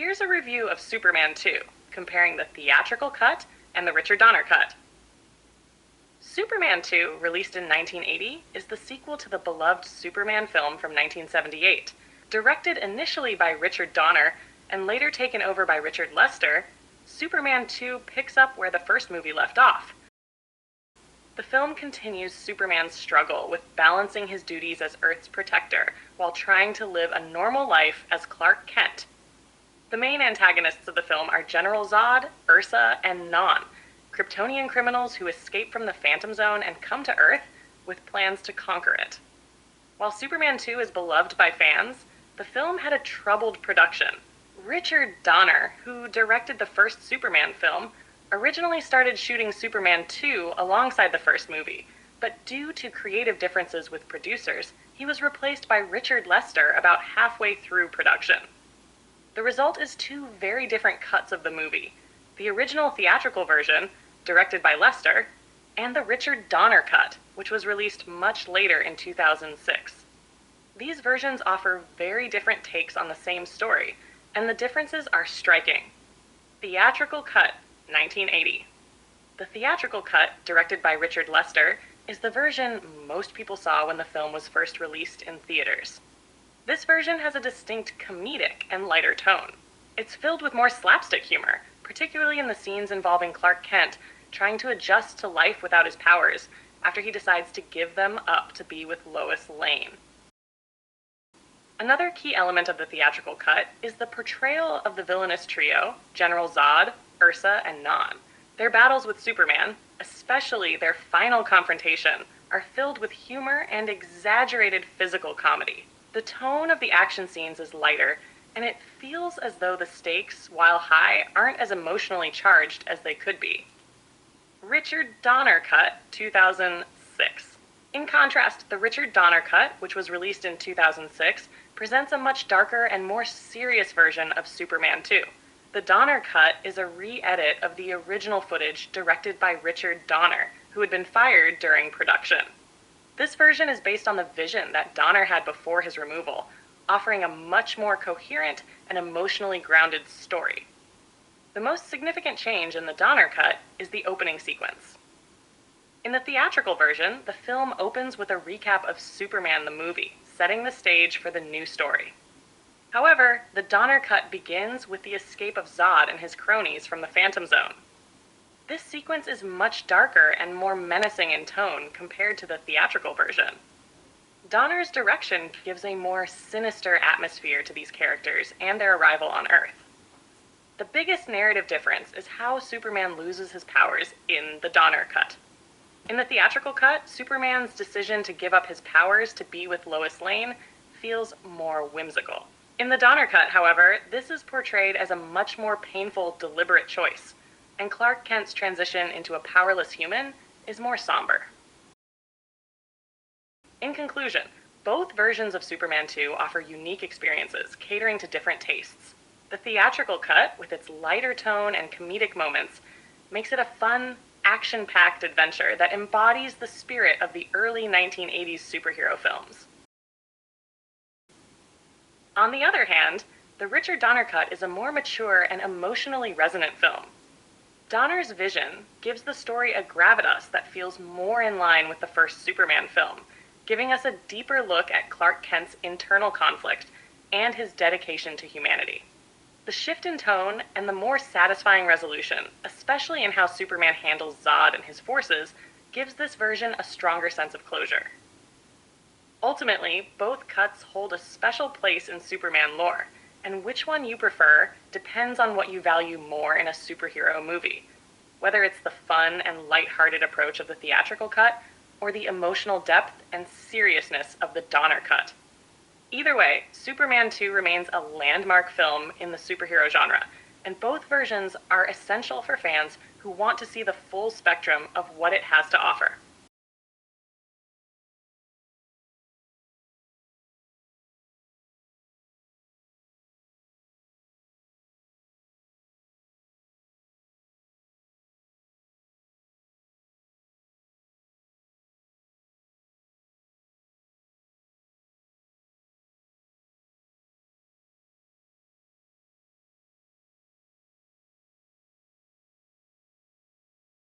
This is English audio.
Here's a review of Superman 2, comparing the theatrical cut and the Richard Donner cut. Superman 2, released in 1980, is the sequel to the beloved Superman film from 1978. Directed initially by Richard Donner and later taken over by Richard Lester, Superman 2 picks up where the first movie left off. The film continues Superman's struggle with balancing his duties as Earth's protector while trying to live a normal life as Clark Kent. The main antagonists of the film are General Zod, Ursa, and Non, Kryptonian criminals who escape from the Phantom Zone and come to Earth with plans to conquer it. While Superman 2 is beloved by fans, the film had a troubled production. Richard Donner, who directed the first Superman film, originally started shooting Superman 2 alongside the first movie, but due to creative differences with producers, he was replaced by Richard Lester about halfway through production. The result is two very different cuts of the movie: the original theatrical version, directed by Lester, and the Richard Donner cut, which was released much later in 2006. These versions offer very different takes on the same story, and the differences are striking. Theatrical cut, 1980. The theatrical cut, directed by Richard Lester, is the version most people saw when the film was first released in theaters. This version has a distinct comedic and lighter tone. It's filled with more slapstick humor, particularly in the scenes involving Clark Kent trying to adjust to life without his powers after he decides to give them up to be with Lois Lane. Another key element of the theatrical cut is the portrayal of the villainous trio, General Zod, Ursa, and Non. Their battles with Superman, especially their final confrontation, are filled with humor and exaggerated physical comedy. The tone of the action scenes is lighter, and it feels as though the stakes, while high, aren't as emotionally charged as they could be. Richard Donner cut, 2006. In contrast, the Richard Donner cut, which was released in 2006, presents a much darker and more serious version of Superman 2. The Donner cut is a re-edit of the original footage directed by Richard Donner, who had been fired during production. This version is based on the vision that Donner had before his removal, offering a much more coherent and emotionally grounded story. The most significant change in the Donner cut is the opening sequence. In the theatrical version, the film opens with a recap of Superman the movie, setting the stage for the new story. However, the Donner cut begins with the escape of Zod and his cronies from the Phantom Zone. This sequence is much darker and more menacing in tone compared to the theatrical version. Donner's direction gives a more sinister atmosphere to these characters and their arrival on Earth. The biggest narrative difference is how Superman loses his powers in the Donner cut. In the theatrical cut, Superman's decision to give up his powers to be with Lois Lane feels more whimsical. In the Donner cut, however, this is portrayed as a much more painful, deliberate choice, and Clark Kent's transition into a powerless human is more somber. In conclusion, both versions of Superman 2 offer unique experiences, catering to different tastes. The theatrical cut, with its lighter tone and comedic moments, makes it a fun, action-packed adventure that embodies the spirit of the early 1980s superhero films. On the other hand, the Richard Donner cut is a more mature and emotionally resonant film. Donner's vision gives the story a gravitas that feels more in line with the first Superman film, giving us a deeper look at Clark Kent's internal conflict and his dedication to humanity. The shift in tone and the more satisfying resolution, especially in how Superman handles Zod and his forces, gives this version a stronger sense of closure. Ultimately, both cuts hold a special place in Superman lore, and which one you prefer depends on what you value more in a superhero movie, whether it's the fun and lighthearted approach of the theatrical cut or the emotional depth and seriousness of the Donner cut. Either way, Superman 2 remains a landmark film in the superhero genre, and both versions are essential for fans who want to see the full spectrum of what it has to offer.